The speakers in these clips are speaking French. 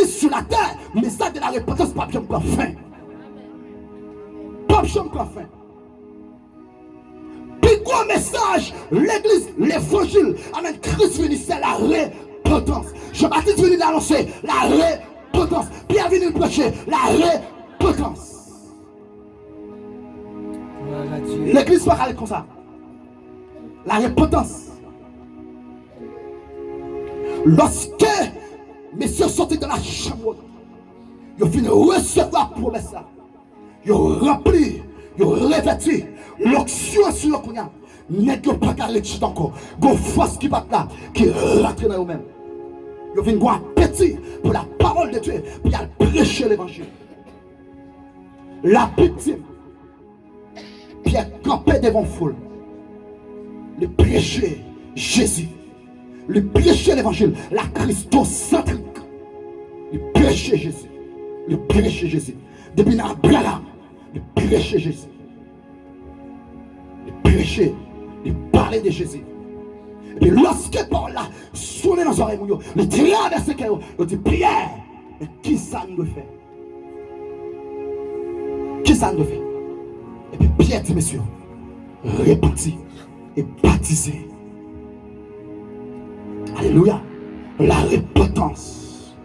l'église sur la terre, mais ça de la repentance, pas bien encore fin. Pas bien encore fin. Puis gros message, l'église, l'évangile, amen, Christ venu, c'est la repentance. Jean-Baptiste venu l'annoncer, la repentance. Pierre venu le prêcher, la repentance. L'église va aller comme ça. La repentance. Lorsque messieurs sortent de la chambre, ils viennent recevoir la promesse. Ils rempli, ils revêtu l'onction sur le cognac. N'est pas qu'à l'étude encore. Go force qui bat là, qui rentre dans eux-mêmes. Ils viennent avoir appétit pour la parole de Dieu, pour prêcher l'évangile. La victime, Pierre campé devant foule. Le prêcher Jésus. Le prêcher l'évangile, la christocentrique. Le prêcher Jésus. Le prêcher Jésus. Depuis Abraham, le prêcher Jésus. Le prêcher, le parler de Jésus. Et puis lorsque Paul là, sonne dans les oreilles, le traverse le cœur, il dit Pierre, mais qui ça nous fait? Qui ça nous fait? Et puis Pierre dit, messieurs, répétez et baptisez. Alléluia. La repentance.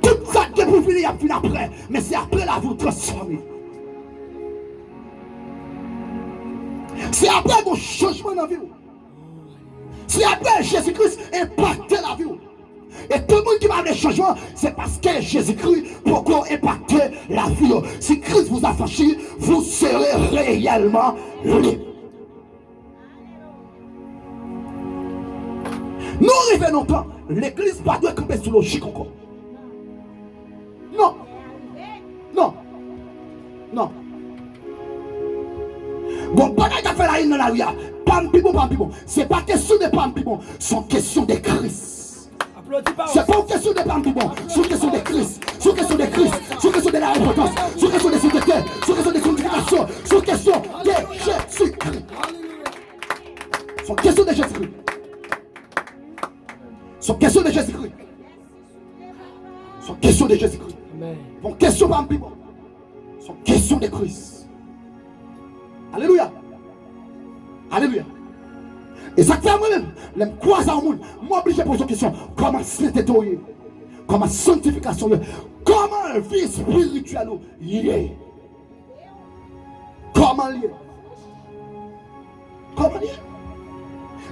Tout ça que vous finissez à finir après, mais c'est après la vous transformer. C'est après vos changements dans la vie. C'est après Jésus-Christ impacter la vie. Et tout le monde qui va avoir des changements, c'est parce que Jésus-Christ pourquoi impacter la vie. Si Christ vous a franchi, vous serez réellement libre. Nous arrivons longtemps, l'église ne doit camper sous logique encore. Non. Non. Non. Bon, bagaille a fait la haine dans la rue. Pam pibon. C'est pas question de pam pibon, c'est question de Christ. C'est pas une question de pam pibon, c'est une question de Christ. C'est une question de Christ, c'est une question de la repentance, c'est une question de sainteté, c'est une question de sanctification, c'est une question de Jésus-Christ. C'est une question de Jésus-Christ. C'est question de Jésus-Christ. C'est question de Jésus-Christ. Bon, question pas pibon. C'est question de Christ. Alléluia. Alléluia. Et ça fait moi-même, les croisants au monde, moi obligé de poser une question. Comment sainteté, comment sanctification, comment vie spirituelle liée. Comment lié. Comment lié.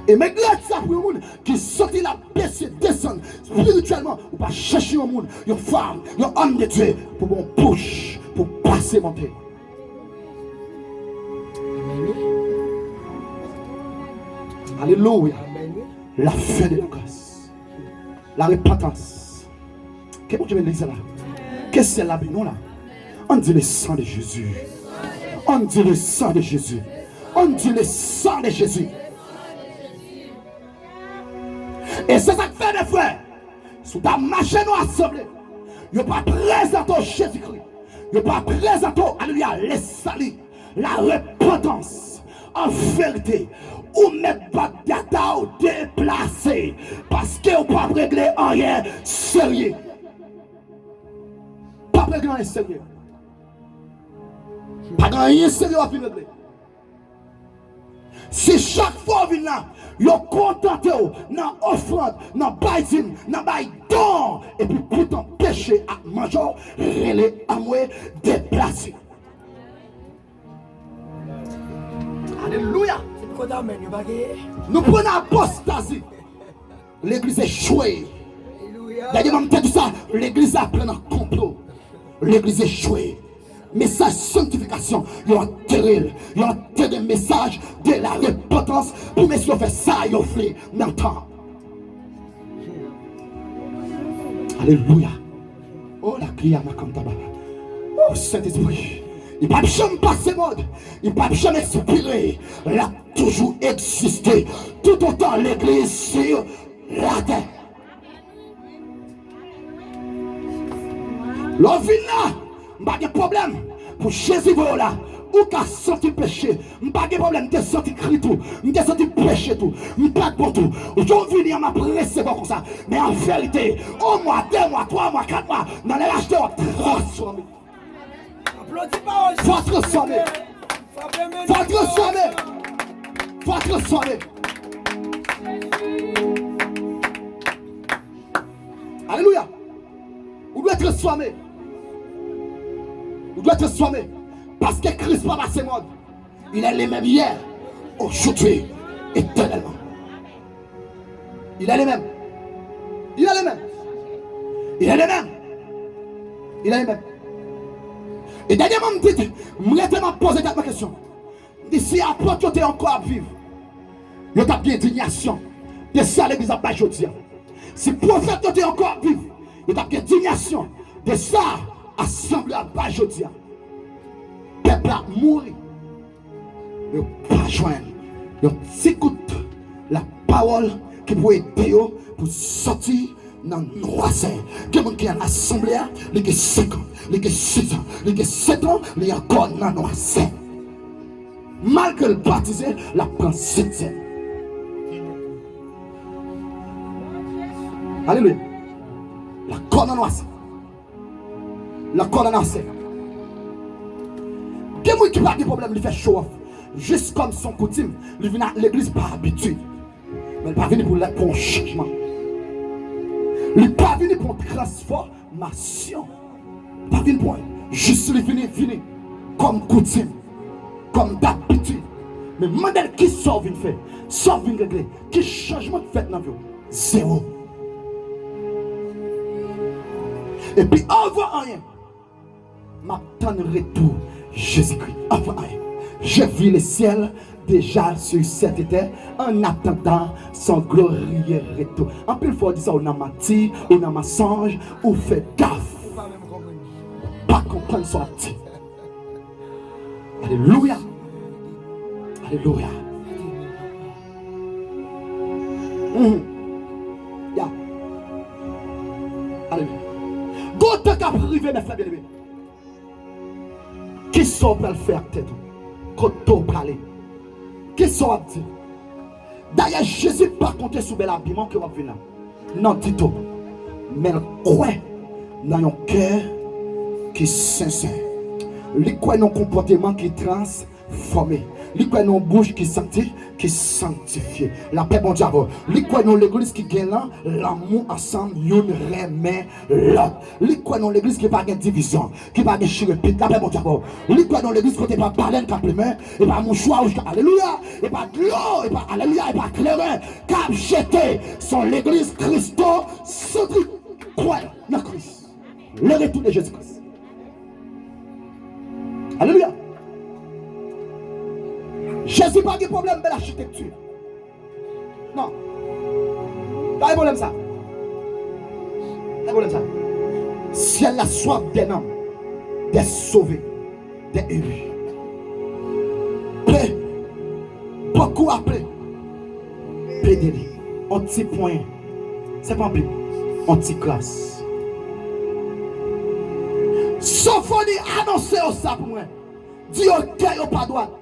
Et maintenant, ça pour le monde qui sortit la baisse et descend spirituellement, ou pas chercher au monde, une femme, un homme de Dieu, pour mon push, pour passer monter. Alléluia. La fin de la grâce. La repentance. Qu'est-ce que tu veux dire là? Qu'est-ce que c'est là? Non là. On dit le sang de Jésus. On dit le sang de Jésus. On dit le sang de Jésus. Et c'est ça que fait des frères. Sous ta machine assemblée, il n'y a pas présent Jésus-Christ. Il n'y a pas présent, alléluia, les salis, la repentance. En vérité, ou même pas data ou déplacé. Parce que vous ne pouvez pas régler rien sérieux. Pas régler rien sérieux. Pas rien sérieux à régler. Si chaque fois vous venez là, vous contentez dans l'offrande, dans le baïsim, dans le don, et puis pourtant péché à manger, relais à moi déplacé. Alléluia. Nous prenons apostasie. L'église est chouée. D'ailleurs, même dit ça, l'église a plein de complot. L'église est chouée. Message sanctification, il y a un message de la repentance pour messieurs faire ça et offrir dans le temps. Alléluia. Oh la prière m'a comme tabac. Oh Saint-Esprit. Il ne peut jamais passer mode. Il ne peut jamais expirer. Il a toujours existé. Tout autant l'église sur la terre. L'on vit là. Pas de problème. Pour Jésus là, ou qu'à senti péché, pas de problème, t'es senti cri tout, t'es senti péché tout, pas pour tout. Aujourd'hui, il m'a pressé comme ça. Mais en vérité, au mois, 2 mois, 3 mois, 4 mois, dans les lâchetés, on transforme. Faut transformer. Faut transformer. Faut transformer. Alléluia. Vous doit transformer. Vous doit transformer. Parce que Christ pas passé mode. Il est le même hier, aujourd'hui, éternellement. Il est le même. Il est le même. Il est le même. Il est le même. Et dernièrement, je me poser cette question. Si après tu es encore à vivre, il y a bien indignation. De ça, l'église a pas aujourd'hui. Si prophète tu es encore à vivre, il y a bien indignation. De ça, assemblée à pas aujourd'hui. Peuple a mouru. Il n'y a pas joindre. Il écoute la parole qui peut aider pour sortir dans le noiseur. Quelqu'un qui est en assemblée, il y a 5 ans, il y a 6 ans, il y a 7 ans, il y a encore dans le noiseur. Malgré le baptisé, la prend 7e. Alléluia. La corne en noiseur. La corne en noiseur. Quelqu'un qui n'a pas de problème, il fait show off. Juste comme son coutume, il vient à l'église par habitude. Mais il n'est pas venu pour un changement. Il n'est pas venu pour une transformation. Il n'est pas venu pour juste il venu comme coutume, comme d'habitude. Mais modèle qui sort vient faire, sort vient régler, qui changement fait dans la vie? Zéro. Et puis avant rien, m'attendre retour Jésus-Christ. Avant rien. Je vis le ciel déjà sur cette terre en attendant son glorieux retour. En plus, il faut dire ça, on a menti, on a mensonge, on fait gaffe. Pas comprendre son petit. Alléluia. Alléluia. Yeah. Alléluia. D'autres qui ont privé mes frères bien-aimés. Qui sont pour le faire tête? Quand on parle, qu'est-ce qu'on a dit? D'ailleurs, Jésus n'a pas compté sur l'habillement que va venir. Non, dit-on. Mais quoi dans un cœur qui est sincère. Il quoi dans un comportement qui est transformé. Il quoi dans une bouche qui est sanctifiée. La paix, bon diable. Il quoi dans l'église qui gagne l'amour ensemble, une remet l'autre. Il quoi dans l'église qui n'a pas de division, qui n'a pas de chirépite. La paix, bon diable. Il quoi dans l'église qui n'a pas de baleine, et pas mouchoir, alléluia, et pas de l'eau, et pas alléluia, et pas clairin, cap jeté sur l'église Christo, centrique. Quoi dans Christ. Le retour de Jésus-Christ. Alléluia. Jésus n'a pas de problème avec l'architecture. Non. Pas de problème ça. Pas de problème ça. Si elle a soif d'un homme, des sauvés, des élus. Paix. Beaucoup appelé. Pédélie. Un petit point. C'est pas un peu. Un petit classe. Sophonie annoncé au ça pour moi. Dieu ne pas droit.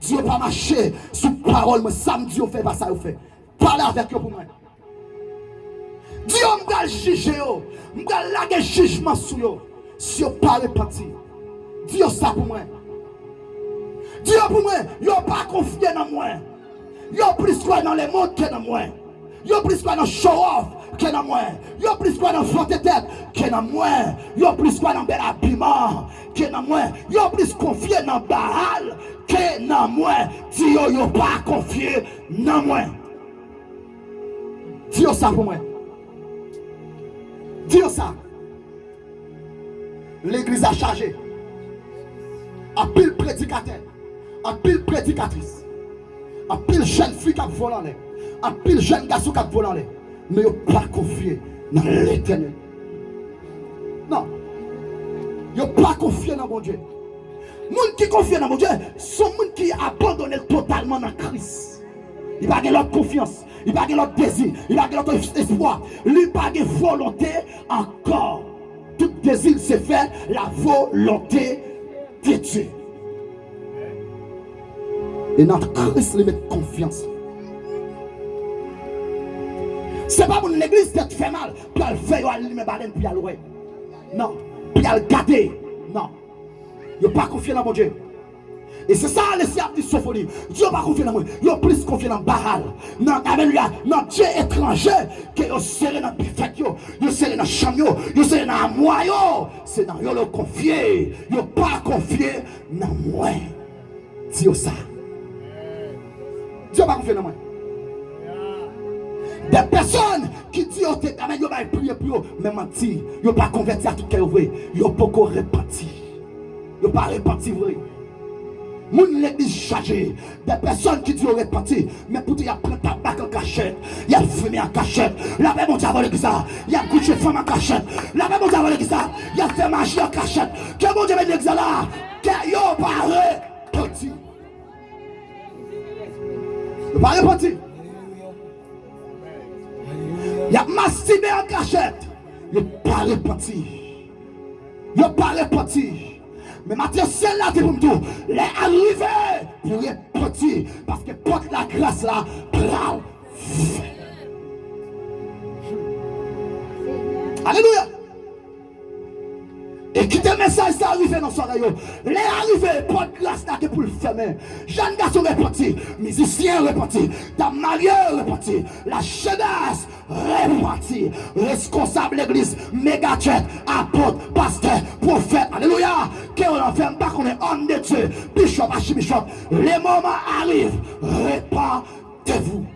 Dieu pas marcher sous parole. Moi, samedi, on fait pas ça, on fait. Parlez avec eux pour moi. Dieu m'a jugé, m'a lagué jugement sur eux. Si on parle parti. Dieu ça pour moi. Dieu pour moi, il n'a pas confié dans moi. Il a plus quoi dans les mondes que dans moi. Il a plus quoi dans show-off que dans moi. Il a plus quoi dans frotter tête que dans moi. Il a plus quoi dans bel habillement que dans moi. Il a plus confié dans Baal que dans moi. Dieu n'a pas confié dans moi. Dieu ça pour moi. Dieu ça. L'église a chargé. À pile prédicateur. À pile prédicatrice. À pile jeune fille qui a volé. À pile jeune garçon qui a volé. Mais il n'a pas confié dans l'éternel. Non. Il n'a pas confié dans mon Dieu. Les gens qui confient dans mon Dieu sont les gens qui abandonnent totalement dans Christ. Il n'a pas de confiance. Il n'a pas de désir. Il n'a pas de espoir. Il n'a pas de volonté encore. Tout désir, c'est faire la volonté de Dieu. Et notre Christ lui met confiance. C'est pas mon église qui te fait mal. Puis elle fait, elle met baleine, puis elle ouais. Non. Puis elle garde. Non. Il n'a pas confié dans mon Dieu. Et c'est ça, les siècles de Sophonie. Dieu n'a pas confié dans moi. Il a plus confié dans Baal. Dans Dieu étranger. Que vous serez dans le bifet. Vous serez dans le champ. Vous serez dans le moyen. C'est dans vous le confier. Vous n'avez pas confié dans moi. Dis ça. Dieu n'a pas confié dans moi. Des personnes qui disent que vous allez prier pour eux, mais mentir. Vous n'avez pas converti à tout ce que vous voulez. Vous n'avez pas repentir. Vous n'avez pas repentir vrai. Moun l'église chargée. Des personnes qui disent repentir. Mais pour dire, il y a pris tabac en cachette. Il y a fumé en cachette. La même on dit avant l'église. Il y a couché femme en cachette. La même on dit avant l'église. Il y a fait magie en cachette. Que bon Dieu met l'église là. Que yo pas repentir. Vous pas repentir. Il y a masturbé en cachette. Il n'y a pas repentir. Il n'y a pas repentir. Mais maintenant, c'est là pour nous. Les arrivés pour repentir. Parce que porte la grâce là, pral. Alléluia. Et qui te message ça arrive dans son rayon. Les arrivés, porte grâce là pour le fermer. Jeune garçon repentir. Musicien repentir. Ta mariée repentir. La jeunesse repentir. Responsable l'église, mégatchèque, apôtre, pasteur, prophète. Alléluia. Qu'on en fait pas qu'on est homme de Dieu. Bishop, archibishop. Les moments arrivent. Répentez-vous.